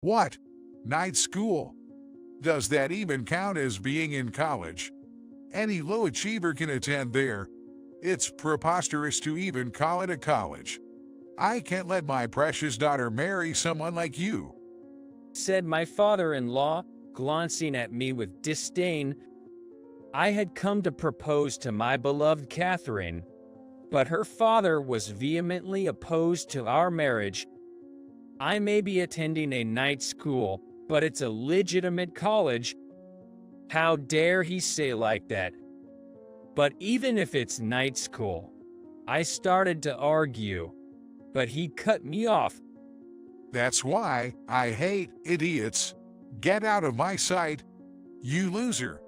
What? Night school? Does that even count as being in college? Any low achiever can attend there. It's preposterous to even call it a college. I can't let my precious daughter marry someone like you. Said my father-in-law, glancing at me with disdain. I had come to propose to my beloved Catherine, but her father was vehemently opposed to our marriage. I may be attending a night school, but it's a legitimate college. How dare he say like that? But even if it's night school, I started to argue, but he cut me off. That's why I hate idiots. Get out of my sight, you loser.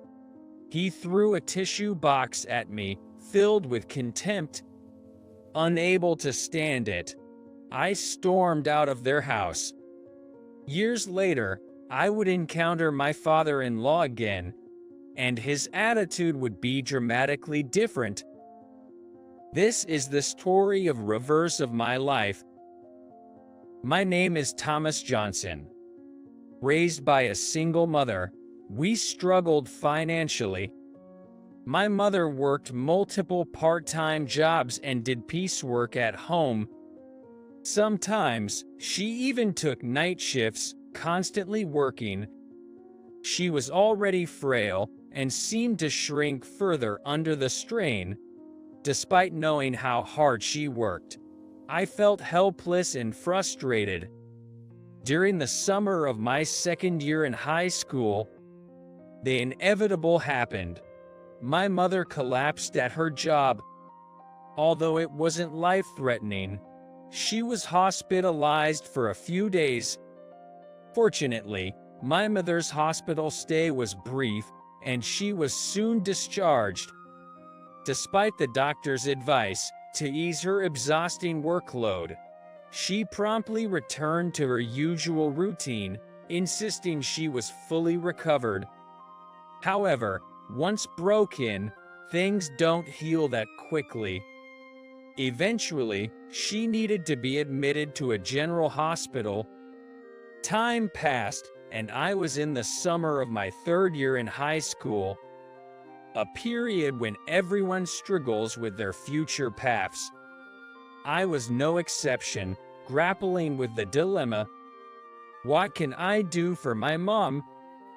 He threw a tissue box at me, filled with contempt. Unable to stand it, I stormed out of their house. Years later, I would encounter my father-in-law again, and his attitude would be dramatically different. This is the story of reverse of my life. My name is Thomas Johnson. Raised by a single mother, we struggled financially. My mother worked multiple part-time jobs and did piecework at home. Sometimes, she even took night shifts, constantly working. She was already frail and seemed to shrink further under the strain. Despite knowing how hard she worked, I felt helpless and frustrated. During the summer of my second year in high school, the inevitable happened. My mother collapsed at her job. Although it wasn't life-threatening, she was hospitalized for a few days. Fortunately, my mother's hospital stay was brief, and she was soon discharged. Despite the doctor's advice to ease her exhausting workload, she promptly returned to her usual routine, insisting she was fully recovered. However, once broken, things don't heal that quickly. Eventually, she needed to be admitted to a general hospital. Time passed, and I was in the summer of my third year in high school, a period when everyone struggles with their future paths. I was no exception, grappling with the dilemma, what can I do for my mom?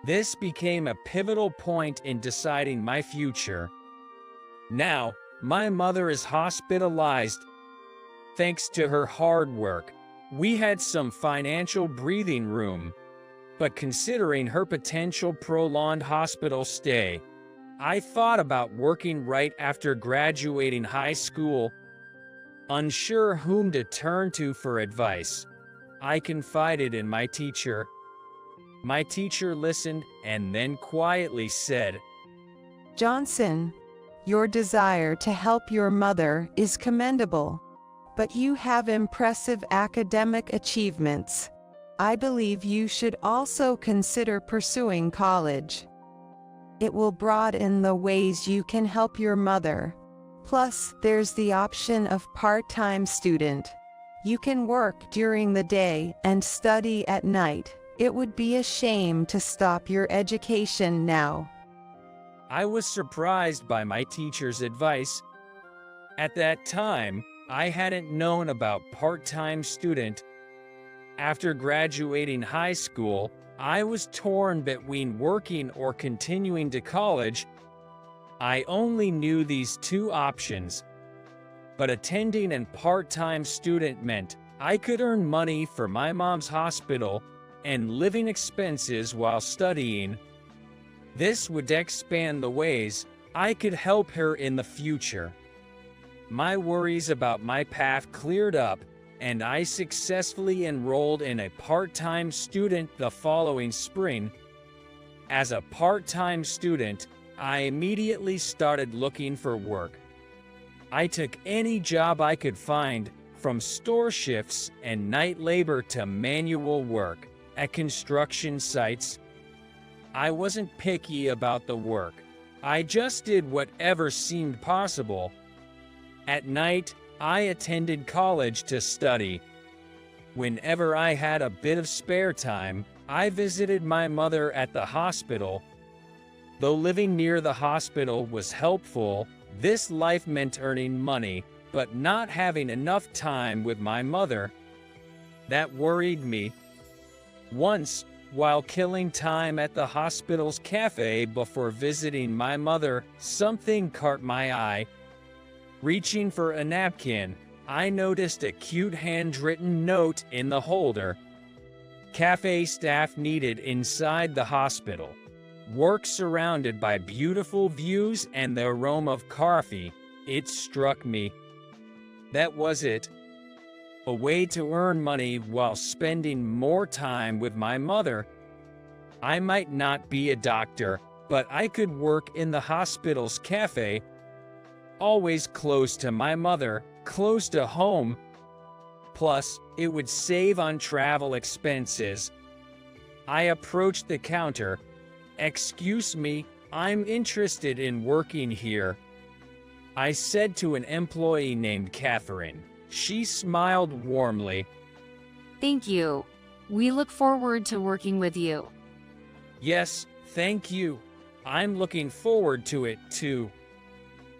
This became a pivotal point in deciding my future. Now, my mother is hospitalized. Thanks to her hard work, we had some financial breathing room. But considering her potential prolonged hospital stay, I thought about working right after graduating high school. Unsure whom to turn to for advice, I confided in my teacher. My teacher listened and then quietly said, Johnson, your desire to help your mother is commendable, but you have impressive academic achievements. I believe you should also consider pursuing college. It will broaden the ways you can help your mother. Plus, there's the option of part-time student. You can work during the day and study at night. It would be a shame to stop your education now. I was surprised by my teacher's advice. At that time, I hadn't known about part-time student. After graduating high school, I was torn between working or continuing to college. I only knew these two options, but attending and part-time student meant I could earn money for my mom's hospital and living expenses while studying. This would expand the ways I could help her in the future. My worries about my path cleared up, and I successfully enrolled in a part-time student the following spring. As a part-time student, I immediately started looking for work. I took any job I could find, from store shifts and night labor to manual work at construction sites. I wasn't picky about the work. I just did whatever seemed possible. At night, I attended college to study. Whenever I had a bit of spare time, I visited my mother at the hospital. Though living near the hospital was helpful, this life meant earning money, but not having enough time with my mother. That worried me. Once, while killing time at the hospital's cafe before visiting my mother, something caught my eye. Reaching for a napkin, I noticed a cute handwritten note in the holder. Cafe staff needed inside the hospital. Work surrounded by beautiful views and the aroma of coffee. It struck me. That was it. A way to earn money while spending more time with my mother. I might not be a doctor, but I could work in the hospital's cafe. Always close to my mother, close to home. Plus, it would save on travel expenses. I approached the counter. "Excuse me, I'm interested in working here," I said to an employee named Catherine. She smiled warmly. Thank you. We look forward to working with you. "Yes, thank you. I'm looking forward to it too."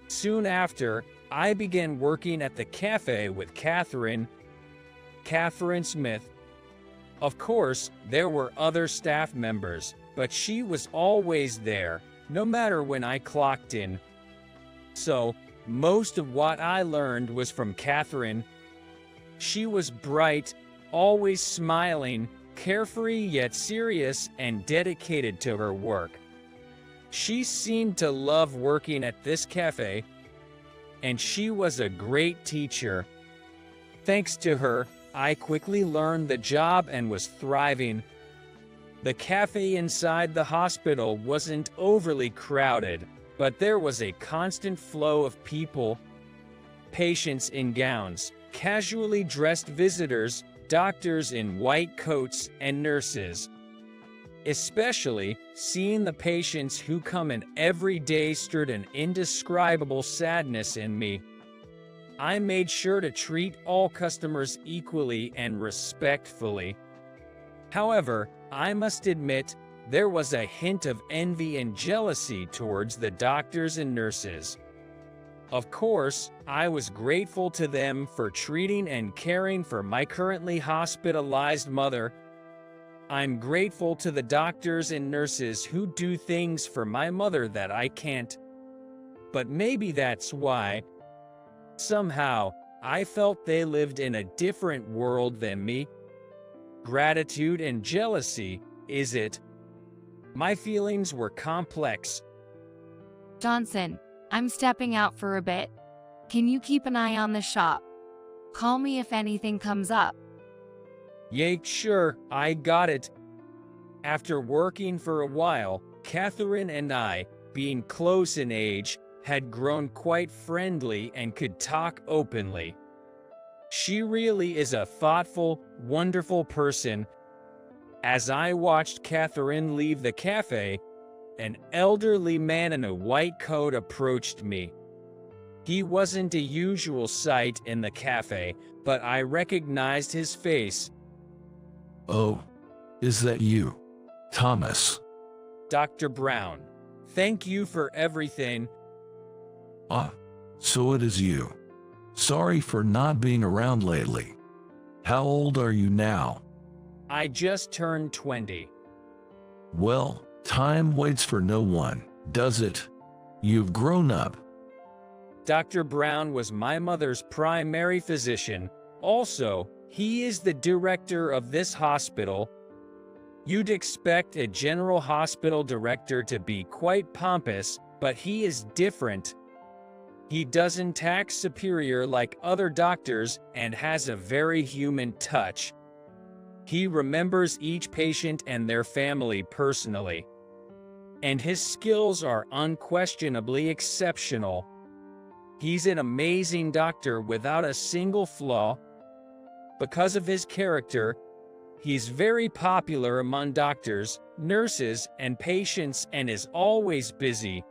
Soon after, I began working at the cafe with Catherine Smith. Of course, there were other staff members, but she was always there, no matter when I clocked in. So, most of what I learned was from Catherine. She was bright, always smiling, carefree yet serious, and dedicated to her work. She seemed to love working at this cafe, and she was a great teacher. Thanks to her, I quickly learned the job and was thriving. The cafe inside the hospital wasn't overly crowded, but there was a constant flow of people. Patients in gowns, casually dressed visitors, doctors in white coats, and nurses. Especially, seeing the patients who come in every day stirred an indescribable sadness in me. I made sure to treat all customers equally and respectfully. However, I must admit, there was a hint of envy and jealousy towards the doctors and nurses. Of course, I was grateful to them for treating and caring for my currently hospitalized mother. I'm grateful to the doctors and nurses who do things for my mother that I can't. But maybe that's why. Somehow, I felt they lived in a different world than me. Gratitude and jealousy, is it? My feelings were complex. Johnson, I'm stepping out for a bit. Can you keep an eye on the shop? Call me if anything comes up. Yeah, sure, I got it. After working for a while, Catherine and I, being close in age, had grown quite friendly and could talk openly. She really is a thoughtful, wonderful person. As I watched Catherine leave the cafe, an elderly man in a white coat approached me. He wasn't a usual sight in the cafe, but I recognized his face. "Oh, is that you, Thomas?" "Dr. Brown, thank you for everything." "Ah, so it is you. Sorry for not being around lately. How old are you now?" "I just turned 20. "Well, time waits for no one, does it? You've grown up." Dr. Brown was my mother's primary physician. Also, he is the director of this hospital. You'd expect a general hospital director to be quite pompous, but he is different. He doesn't act superior like other doctors and has a very human touch. He remembers each patient and their family personally. And his skills are unquestionably exceptional. He's an amazing doctor without a single flaw. Because of his character, he's very popular among doctors, nurses, and patients and is always busy.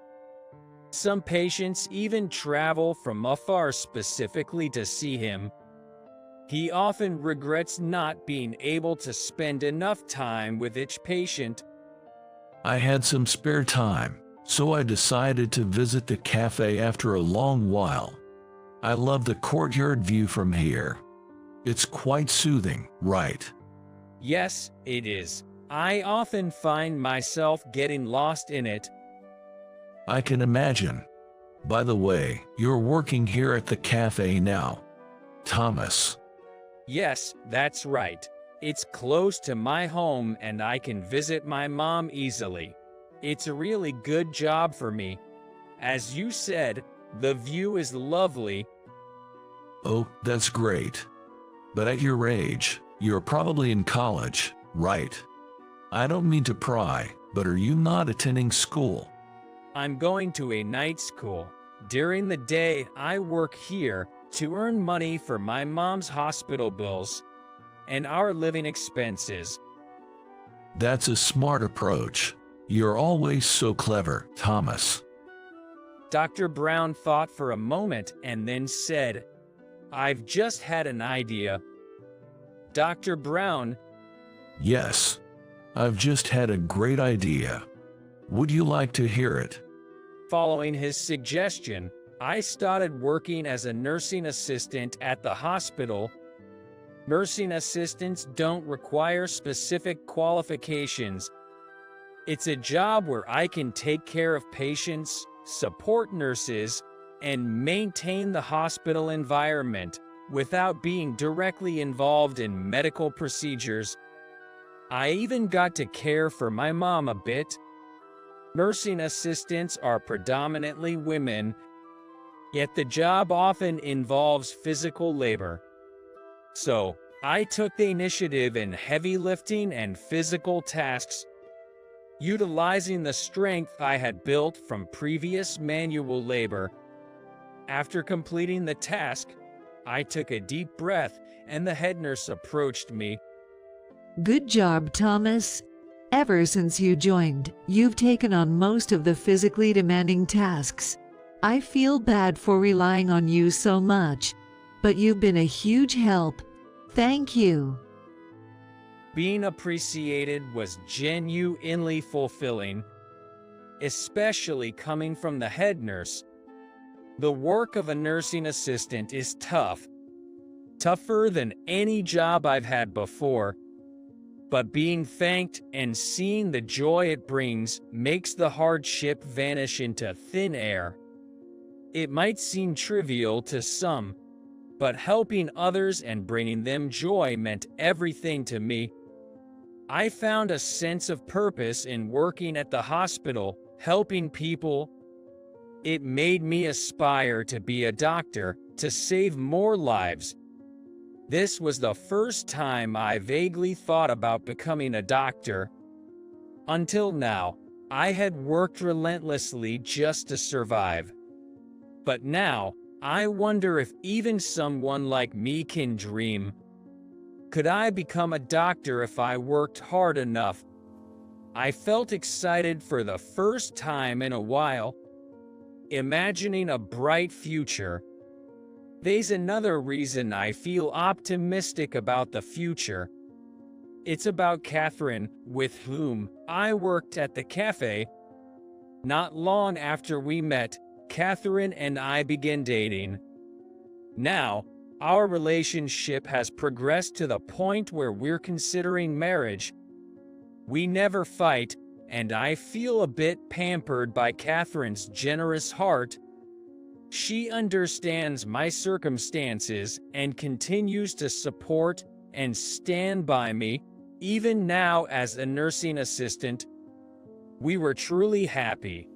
Some patients even travel from afar specifically to see him. He often regrets not being able to spend enough time with each patient. I had some spare time, so I decided to visit the cafe after a long while. I love the courtyard view from here. It's quite soothing, right? Yes, it is. I often find myself getting lost in it. I can imagine. By the way, you're working here at the cafe now, Thomas. Yes, that's right. It's close to my home and I can visit my mom easily. It's a really good job for me. As you said, the view is lovely. Oh, that's great. But at your age, you're probably in college, right? I don't mean to pry, but are you not attending school? I'm going to a night school. During the day, I work here to earn money for my mom's hospital bills and our living expenses. That's a smart approach. You're always so clever, Thomas. Dr. Brown thought for a moment and then said, "I've just had an idea." Dr. Brown, Yes, I've just had a great idea. Would you like to hear it? following his suggestion, I started working as a nursing assistant at the hospital. Nursing assistants don't require specific qualifications. It's a job where I can take care of patients, support nurses, and maintain the hospital environment without being directly involved in medical procedures. I even got to care for my mom a bit. Nursing assistants are predominantly women, yet the job often involves physical labor. So, I took the initiative in heavy lifting and physical tasks, utilizing the strength I had built from previous manual labor. After completing the task, I took a deep breath and the head nurse approached me. Good job, Thomas. Ever since you joined, you've taken on most of the physically demanding tasks. I feel bad for relying on you so much, but you've been a huge help. Thank you. Being appreciated was genuinely fulfilling, especially coming from the head nurse. The work of a nursing assistant is tough, tougher than any job I've had before. But being thanked and seeing the joy it brings makes the hardship vanish into thin air. It might seem trivial to some, but helping others and bringing them joy meant everything to me. I found a sense of purpose in working at the hospital, helping people. It made me aspire to be a doctor, to save more lives. This was the first time I vaguely thought about becoming a doctor. Until now, I had worked relentlessly just to survive. But now, I wonder if even someone like me can dream. Could I become a doctor if I worked hard enough? I felt excited for the first time in a while, imagining a bright future. There's another reason I feel optimistic about the future. It's about Catherine, with whom I worked at the cafe. Not long after we met, Catherine and I began dating. Now, our relationship has progressed to the point where we're considering marriage. We never fight, and I feel a bit pampered by Catherine's generous heart. She understands my circumstances and continues to support and stand by me, even now as a nursing assistant. We were truly happy.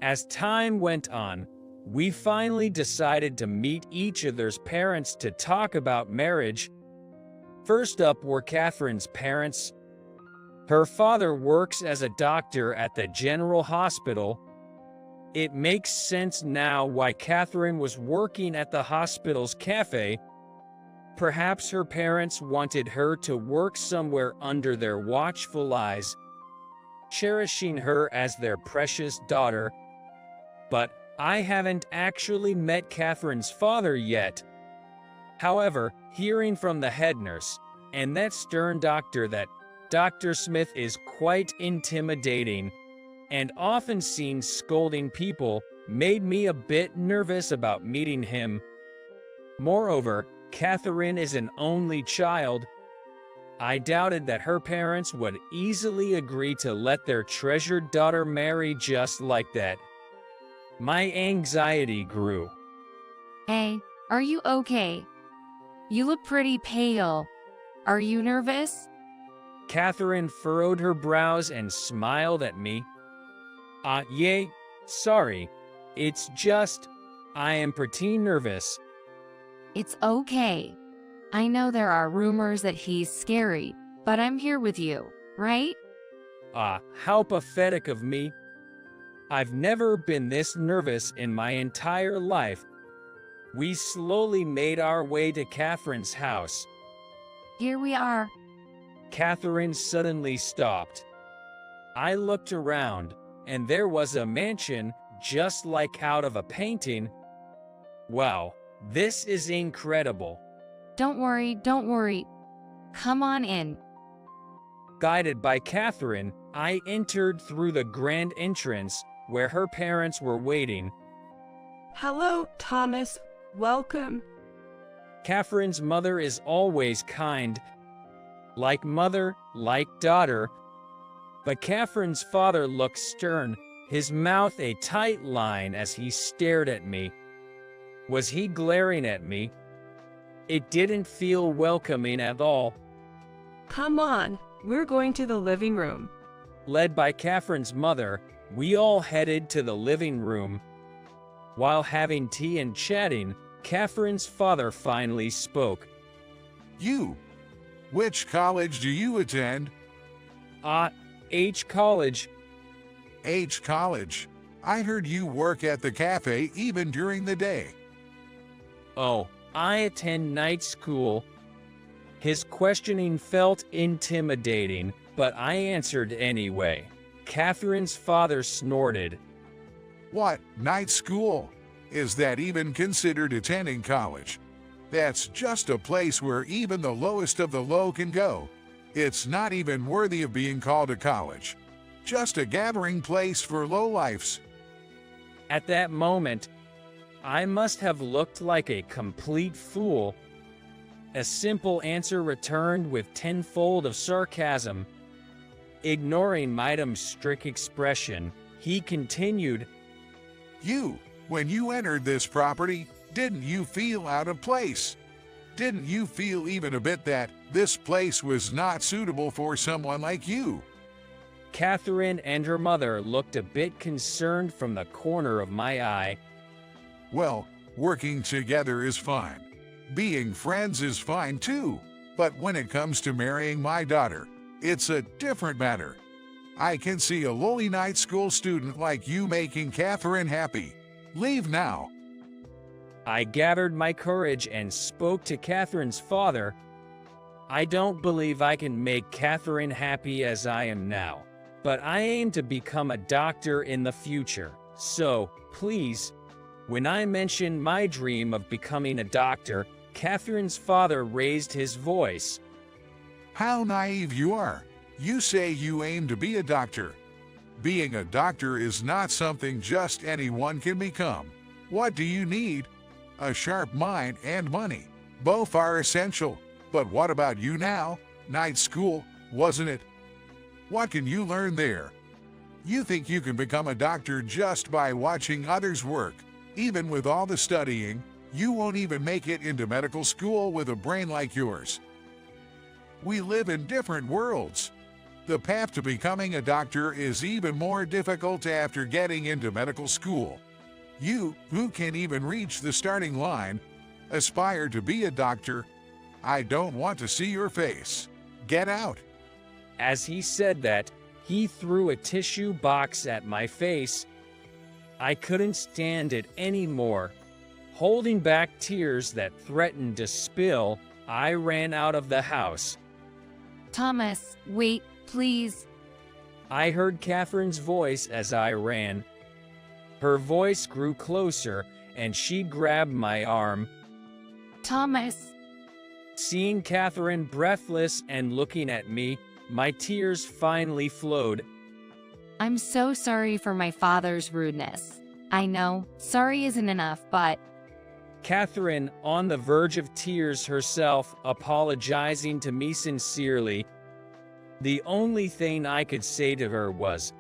As time went on, we finally decided to meet each other's parents to talk about marriage. First up were Catherine's parents. Her father works as a doctor at the General Hospital. It makes sense now why Catherine was working at the hospital's cafe. Perhaps her parents wanted her to work somewhere under their watchful eyes, cherishing her as their precious daughter. But I haven't actually met Catherine's father yet. However, hearing from the head nurse and that stern doctor that Dr. Smith is quite intimidating and often seen scolding people made me a bit nervous about meeting him. Moreover, Catherine is an only child. I doubted that her parents would easily agree to let their treasured daughter marry just like that. My anxiety grew. Hey, are you okay? You look pretty pale. Are you nervous? Catherine furrowed her brows and smiled at me. Yay, sorry. It's just, I am pretty nervous. It's okay. I know there are rumors that he's scary, but I'm here with you, right? How pathetic of me. I've never been this nervous in my entire life. We slowly made our way to Catherine's house. Here we are. Catherine suddenly stopped. I looked around, and there was a mansion just like out of a painting. Wow, this is incredible. Don't worry. Come on in. Guided by Catherine, I entered through the grand entrance where her parents were waiting. Hello, Thomas. Welcome. Catherine's mother is always kind, like mother, like daughter. But Catherine's father looked stern, his mouth a tight line as he stared at me. Was he glaring at me? It didn't feel welcoming at all. Come on, we're going to the living room. Led by Catherine's mother, we all headed to the living room. While having tea and chatting, Catherine's father finally spoke. You, which college do you attend? H College. H College. I heard you work at the cafe even during the day. Oh, I attend night school. His questioning felt intimidating, but I answered anyway. Catherine's father snorted. What, night school? Is that even considered attending college? That's just a place where even the lowest of the low can go. It's not even worthy of being called a college. Just a gathering place for lowlifes. At that moment, I must have looked like a complete fool. A simple answer returned with tenfold of sarcasm. Ignoring Midam's strict expression, he continued, You, when you entered this property, didn't you feel out of place? Didn't you feel even a bit that this place was not suitable for someone like you? Catherine and her mother looked a bit concerned from the corner of my eye. Well, working together is fine. Being friends is fine too. But when it comes to marrying my daughter, it's a different matter. I can see a lowly night school student like you making Catherine happy. Leave now. I gathered my courage and spoke to Catherine's father. I don't believe I can make Catherine happy as I am now, but I aim to become a doctor in the future. So, please, when I mentioned my dream of becoming a doctor, Catherine's father raised his voice. How naive you are. You say you aim to be a doctor. Being a doctor is not something just anyone can become. What do you need? A sharp mind and money. Both are essential. But what about you now? Night school, wasn't it? What can you learn there? You think you can become a doctor just by watching others work. Even with all the studying, you won't even make it into medical school with a brain like yours. We live in different worlds. The path to becoming a doctor is even more difficult after getting into medical school. You, who can't even reach the starting line, aspire to be a doctor. I don't want to see your face. Get out. As he said that, he threw a tissue box at my face. I couldn't stand it anymore. Holding back tears that threatened to spill, I ran out of the house. Thomas, wait, please. I heard Catherine's voice as I ran. Her voice grew closer, and she grabbed my arm. Thomas, Seeing Catherine breathless and looking at me, my tears finally flowed. I'm so sorry for my father's rudeness. I know, sorry isn't enough, but Catherine, on the verge of tears herself, apologizing to me sincerely. The only thing I could say to her was,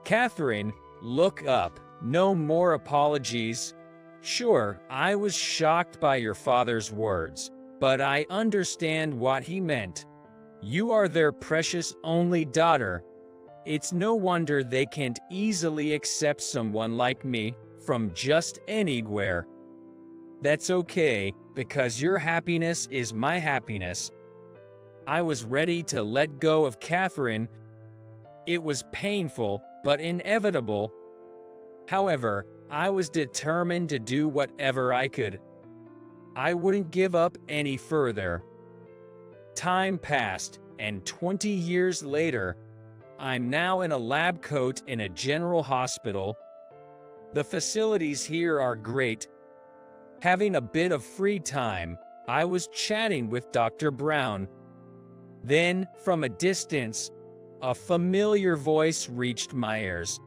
"Catherine, look up, no more apologies." Sure, I was shocked by your father's words, but I understand what he meant. You are their precious only daughter. It's no wonder they can't easily accept someone like me from just anywhere. That's okay, because your happiness is my happiness. I was ready to let go of Catherine. It was painful, but inevitable. However, I was determined to do whatever I could. I wouldn't give up any further. Time passed, and 20 years later, I'm now in a lab coat in a general hospital. The facilities here are great. Having a bit of free time, I was chatting with Dr. Brown. Then, from a distance, a familiar voice reached my ears.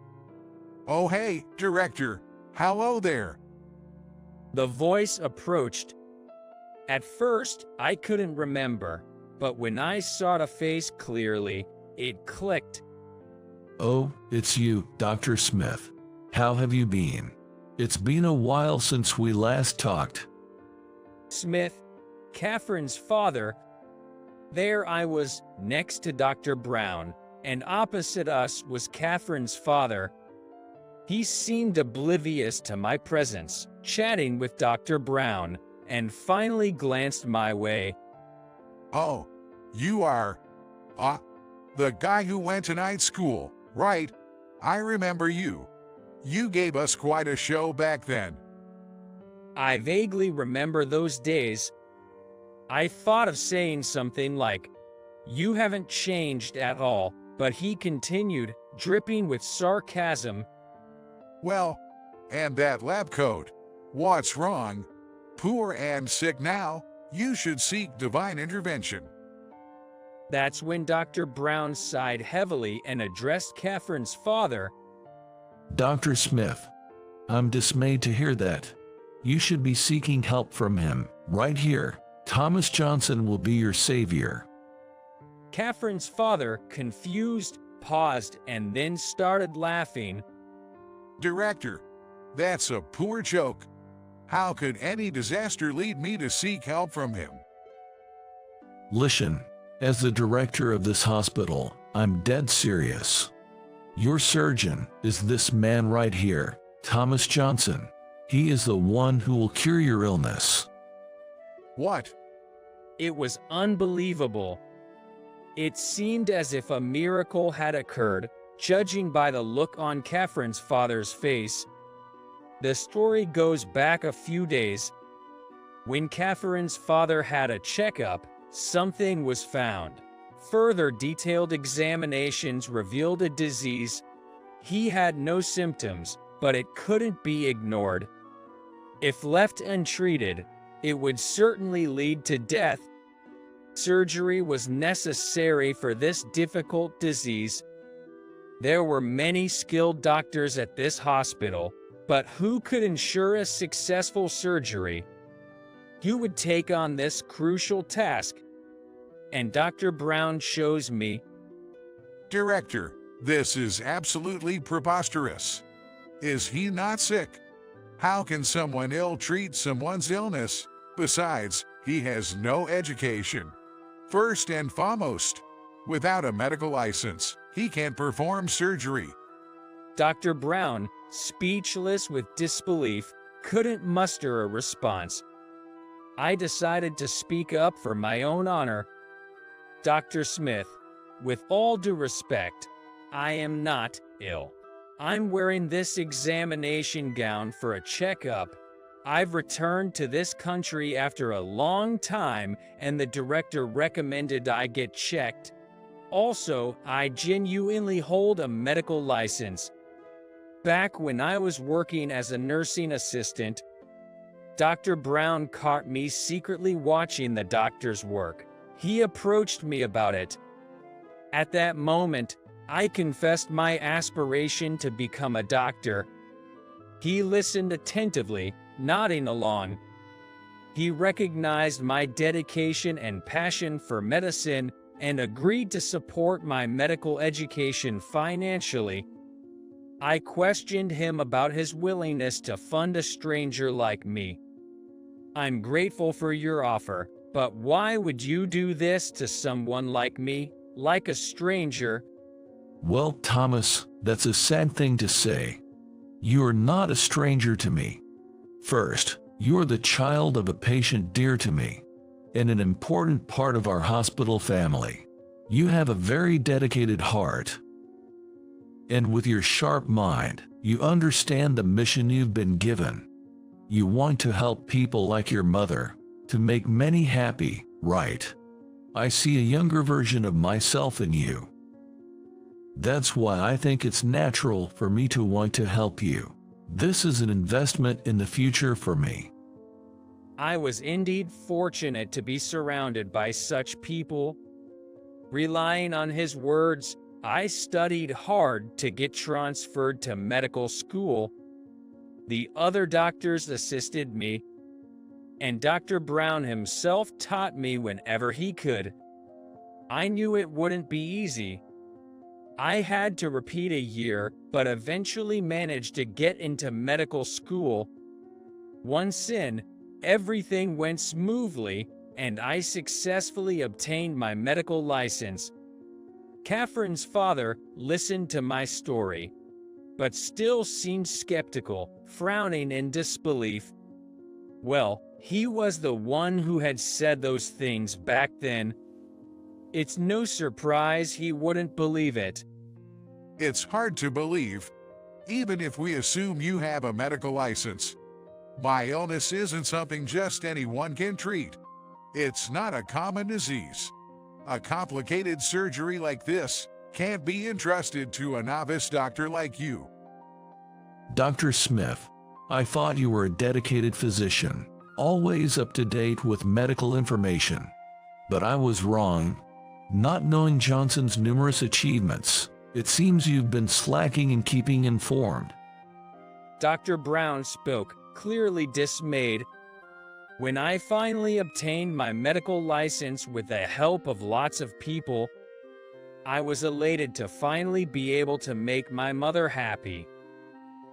Oh hey, Director. Hello there. The voice approached. At first, I couldn't remember, but when I saw the face clearly, it clicked. Oh, it's you, Dr. Smith. How have you been? It's been a while since we last talked. Smith, Catherine's father. There I was, next to Dr. Brown, and opposite us was Catherine's father. He seemed oblivious to my presence, chatting with Dr. Brown, and finally glanced my way. Oh, you are, the guy who went to night school, right? I remember you. You gave us quite a show back then. I vaguely remember those days. I thought of saying something like, "You haven't changed at all," but he continued, dripping with sarcasm. Well, and that lab coat. What's wrong? Poor and sick now. You should seek divine intervention. That's when Dr. Brown sighed heavily and addressed Catherine's father. Dr. Smith, I'm dismayed to hear that. You should be seeking help from him, right here. Thomas Johnson will be your savior. Catherine's father, confused, paused, and then started laughing. Director, that's a poor joke. How could any disaster lead me to seek help from him? Listen, as the director of this hospital, I'm dead serious. Your surgeon is this man right here, Thomas Johnson. He is the one who will cure your illness. What? It was unbelievable. It seemed as if a miracle had occurred, judging by the look on Catherine's father's face. The story goes back a few days. When Catherine's father had a checkup, something was found. Further detailed examinations revealed a disease. He had no symptoms, but it couldn't be ignored. If left untreated, it would certainly lead to death. Surgery was necessary for this difficult disease. There were many skilled doctors at this hospital, but who could ensure a successful surgery? Who would take on this crucial task? And Dr. Brown shows me. Director, this is absolutely preposterous. Is he not sick? How can someone ill treat someone's illness? Besides, he has no education. First and foremost, without a medical license, he can't perform surgery. Dr. Brown, speechless with disbelief, couldn't muster a response. I decided to speak up for my own honor. Dr. Smith, with all due respect, I am not ill. I'm wearing this examination gown for a checkup. I've returned to this country after a long time, and the director recommended I get checked. Also, I genuinely hold a medical license. Back when I was working as a nursing assistant, Dr. Brown caught me secretly watching the doctor's work. He approached me about it. At that moment, I confessed my aspiration to become a doctor. He listened attentively, nodding along. He recognized my dedication and passion for medicine and agreed to support my medical education financially. I questioned him about his willingness to fund a stranger like me. "I'm grateful for your offer, but why would you do this to someone like me, like a stranger?" Well, Thomas, that's a sad thing to say. You are not a stranger to me. First, you're the child of a patient dear to me, and an important part of our hospital family. You have a very dedicated heart. And with your sharp mind, you understand the mission you've been given. You want to help people like your mother, to make many happy, right? I see a younger version of myself in you. That's why I think it's natural for me to want to help you. This is an investment in the future for me. I was indeed fortunate to be surrounded by such people. Relying on his words, I studied hard to get transferred to medical school. The other doctors assisted me, and Dr. Brown himself taught me whenever he could. I knew it wouldn't be easy. I had to repeat a year, but eventually managed to get into medical school. Once in, everything went smoothly, and I successfully obtained my medical license. Catherine's father listened to my story, but still seemed skeptical, frowning in disbelief. Well, he was the one who had said those things back then. It's no surprise he wouldn't believe it. It's hard to believe, even if we assume you have a medical license. My illness isn't something just anyone can treat. It's not a common disease. A complicated surgery like this can't be entrusted to a novice doctor like you. Dr. Smith, I thought you were a dedicated physician, always up to date with medical information. But I was wrong. Not knowing Johnson's numerous achievements, it seems you've been slacking in keeping informed. Dr. Brown spoke, clearly dismayed. When I finally obtained my medical license with the help of lots of people, I was elated to finally be able to make my mother happy.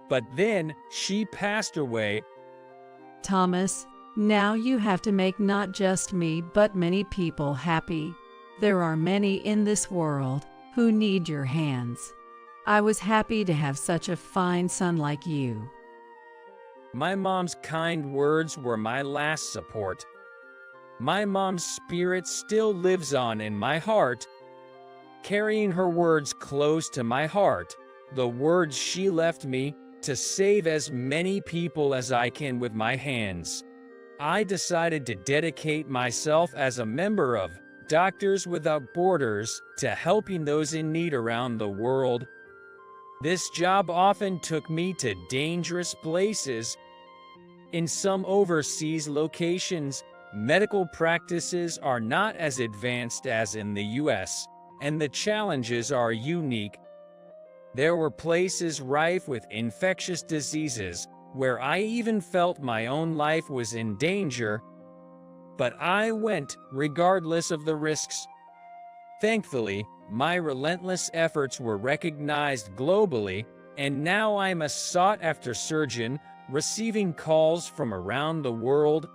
But then, she passed away. Thomas, now you have to make not just me but many people happy. There are many in this world who need your hands. I was happy to have such a fine son like you. My mom's kind words were my last support. My mom's spirit still lives on in my heart. Carrying her words close to my heart, the words she left me, to save as many people as I can with my hands. I decided to dedicate myself as a member of Doctors Without Borders to helping those in need around the world. This job often took me to dangerous places. In some overseas locations, medical practices are not as advanced as in the US, and the challenges are unique. There were places rife with infectious diseases, where I even felt my own life was in danger. But I went, regardless of the risks. Thankfully, my relentless efforts were recognized globally, and now I'm a sought-after surgeon, receiving calls from around the world.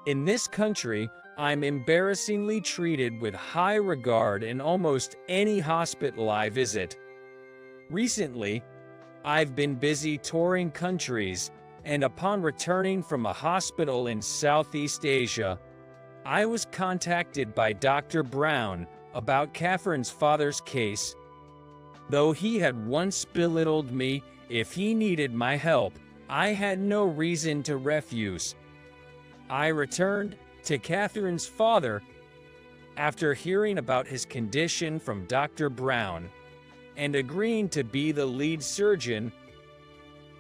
In this country, I'm embarrassingly treated with high regard in almost any hospital I visit. Recently, I've been busy touring countries, and upon returning from a hospital in Southeast Asia, I was contacted by Dr. Brown about Catherine's father's case. Though he had once belittled me if he needed my help, I had no reason to refuse. I returned to Catherine's father after hearing about his condition from Dr. Brown and agreeing to be the lead surgeon.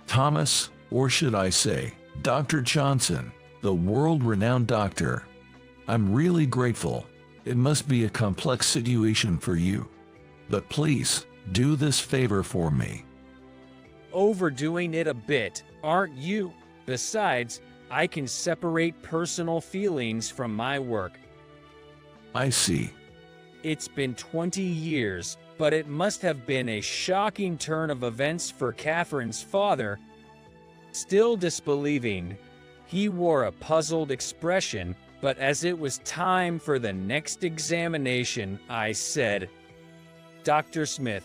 Thomas, or should I say, Dr. Johnson, the world-renowned doctor. I'm really grateful. It must be a complex situation for you. But please, do this favor for me. Overdoing it a bit, aren't you? Besides, I can separate personal feelings from my work. I see. It's been 20 years, but it must have been a shocking turn of events for Catherine's father. Still disbelieving, he wore a puzzled expression, but as it was time for the next examination, I said, "Dr. Smith,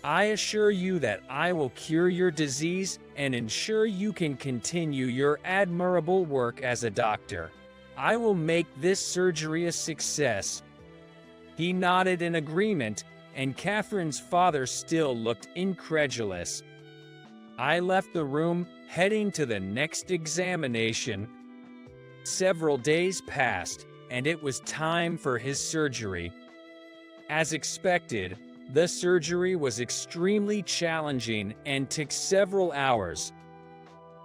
I assure you that I will cure your disease and ensure you can continue your admirable work as a doctor. I will make this surgery a success." He nodded in agreement, and Catherine's father still looked incredulous. I left the room, heading to the next examination. Several days passed, and it was time for his surgery. As expected, the surgery was extremely challenging and took several hours.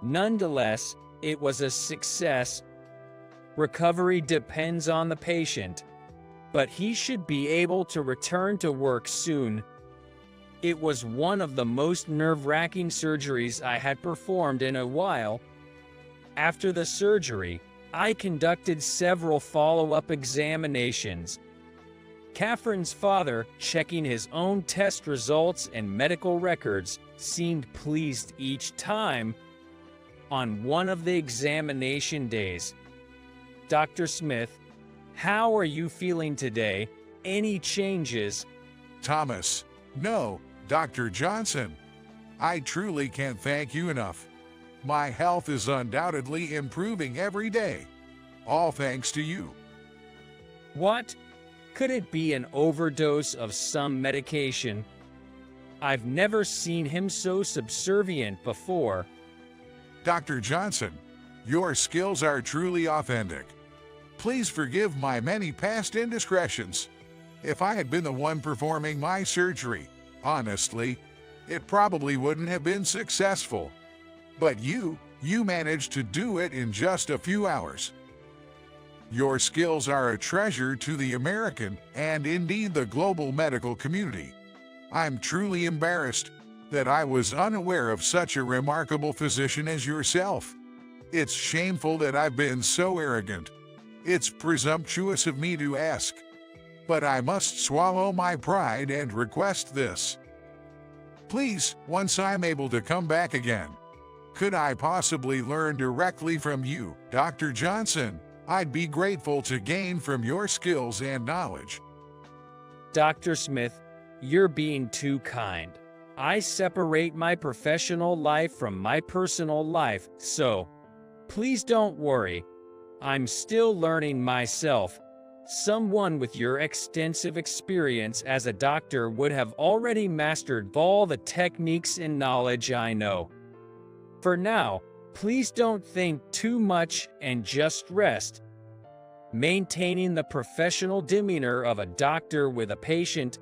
Nonetheless, it was a success. Recovery depends on the patient, but he should be able to return to work soon. It was one of the most nerve-wracking surgeries I had performed in a while. After the surgery, I conducted several follow-up examinations. Catherine's father, checking his own test results and medical records, seemed pleased each time. On one of the examination days, "Dr. Smith, how are you feeling today? Any changes?" Thomas, no, Dr. Johnson. I truly can't thank you enough. My health is undoubtedly improving every day. All thanks to you. What? Could it be an overdose of some medication? I've never seen him so subservient before. Dr. Johnson, your skills are truly authentic. Please forgive my many past indiscretions. If I had been the one performing my surgery, honestly, it probably wouldn't have been successful. But you managed to do it in just a few hours. Your skills are a treasure to the American and indeed the global medical community. I'm truly embarrassed that I was unaware of such a remarkable physician as yourself. It's shameful that I've been so arrogant. It's presumptuous of me to ask, but I must swallow my pride and request this. Please, once I'm able to come back again, could I possibly learn directly from you, Dr. Johnson? I'd be grateful to gain from your skills and knowledge. Dr. Smith, you're being too kind. I separate my professional life from my personal life, so please don't worry. I'm still learning myself. Someone with your extensive experience as a doctor would have already mastered all the techniques and knowledge I know. For now, please don't think too much and just rest. Maintaining the professional demeanor of a doctor with a patient,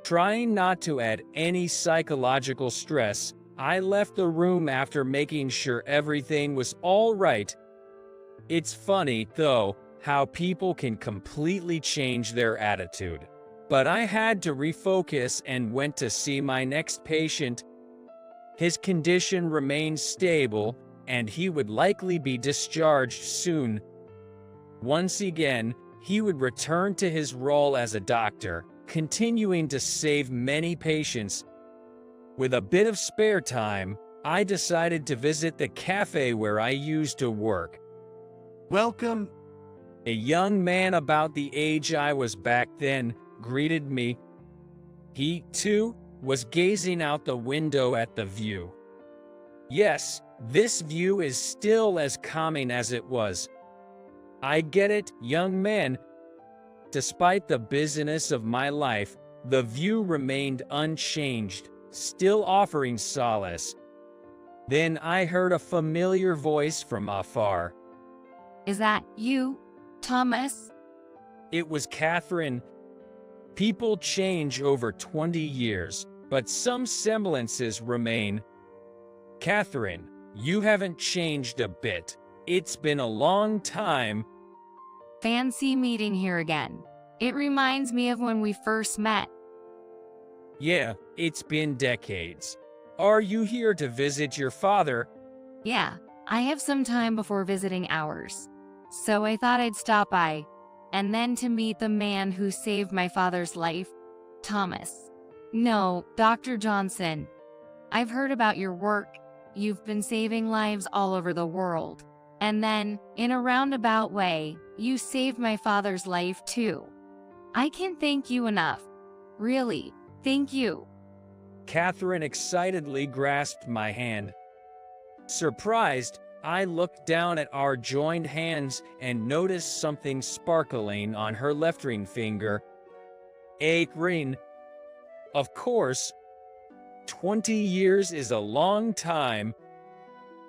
trying not to add any psychological stress, I left the room after making sure everything was all right. It's funny, though, how people can completely change their attitude. But I had to refocus and went to see my next patient. His condition remained stable, and he would likely be discharged soon. Once again, he would return to his role as a doctor, continuing to save many patients. With a bit of spare time, I decided to visit the cafe where I used to work. Welcome. A young man about the age I was back then greeted me. He, too, was gazing out the window at the view. Yes, this view is still as calming as it was. I get it, young man. Despite the busyness of my life, the view remained unchanged, still offering solace. Then I heard a familiar voice from afar. Is that you, Thomas? It was Catherine. People change over 20 years, but some semblances remain. Catherine, You haven't changed a bit. It's been a long time. Fancy meeting here again. It reminds me of when we first met. Yeah, it's been decades. Are you here to visit your father? Yeah, I have some time before visiting ours. So I thought I'd stop by. And then to meet the man who saved my father's life, Thomas. No, Dr. Johnson. I've heard about your work. You've been saving lives all over the world. And then, in a roundabout way, you saved my father's life too. I can't thank you enough. Really, thank you. Catherine excitedly grasped my hand. Surprised, I looked down at our joined hands and noticed something sparkling on her left ring finger. A ring. Of course. 20 years is a long time.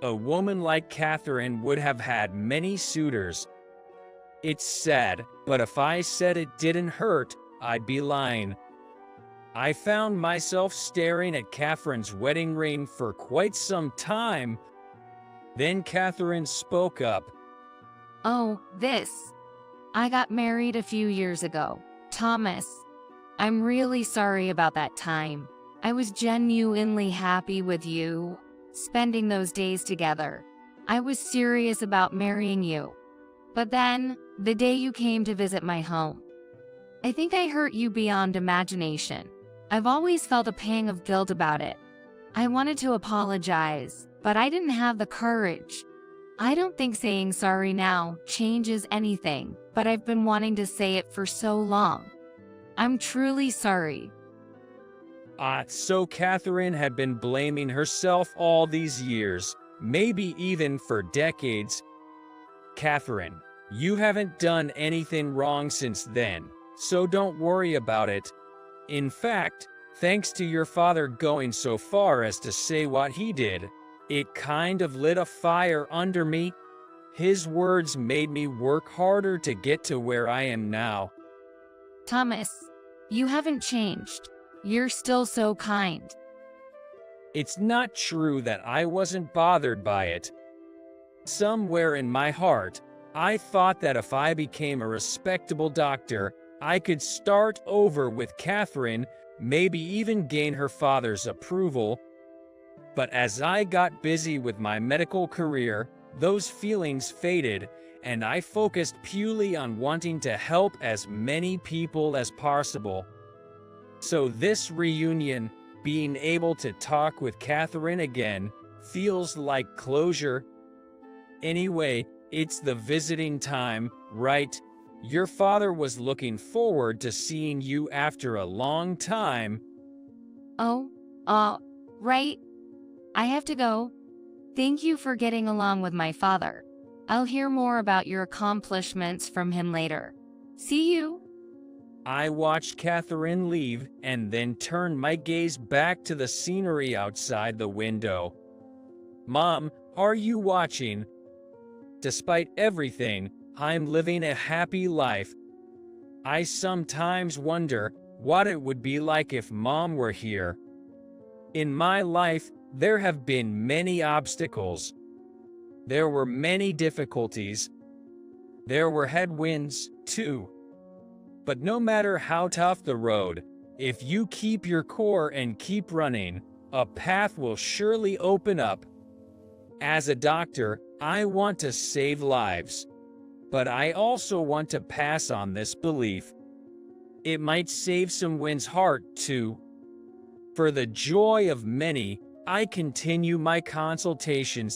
A woman like Catherine would have had many suitors. It's sad, but if I said it didn't hurt, I'd be lying. I found myself staring at Catherine's wedding ring for quite some time. Then Catherine spoke up. Oh, this. I got married a few years ago. Thomas. I'm really sorry about that time. I was genuinely happy with you, spending those days together. I was serious about marrying you. But then, the day you came to visit my home, I think I hurt you beyond imagination. I've always felt a pang of guilt about it. I wanted to apologize, but I didn't have the courage. I don't think saying sorry now changes anything, but I've been wanting to say it for so long. I'm truly sorry. So Catherine had been blaming herself all these years, maybe even for decades. Catherine, you haven't done anything wrong since then, so don't worry about it. In fact, thanks to your father going so far as to say what he did, it kind of lit a fire under me. His words made me work harder to get to where I am now. Thomas, you haven't changed. You're still so kind. It's not true that I wasn't bothered by it. Somewhere in my heart, I thought that if I became a respectable doctor, I could start over with Catherine, maybe even gain her father's approval. But as I got busy with my medical career, those feelings faded, and I focused purely on wanting to help as many people as possible. So this reunion, being able to talk with Catherine again, feels like closure. Anyway, it's the visiting time, right? Your father was looking forward to seeing you after a long time. Oh, right. I have to go. Thank you for getting along with my father. I'll hear more about your accomplishments from him later. See you. I watched Catherine leave and then turned my gaze back to the scenery outside the window. Mom, are you watching? Despite everything, I'm living a happy life. I sometimes wonder what it would be like if Mom were here. In my life, there have been many obstacles. There were many difficulties. There were headwinds, too. But no matter how tough the road, if you keep your core and keep running, a path will surely open up. As a doctor, I want to save lives. But I also want to pass on this belief. It might save someone's heart, too. For the joy of many, I continue my consultations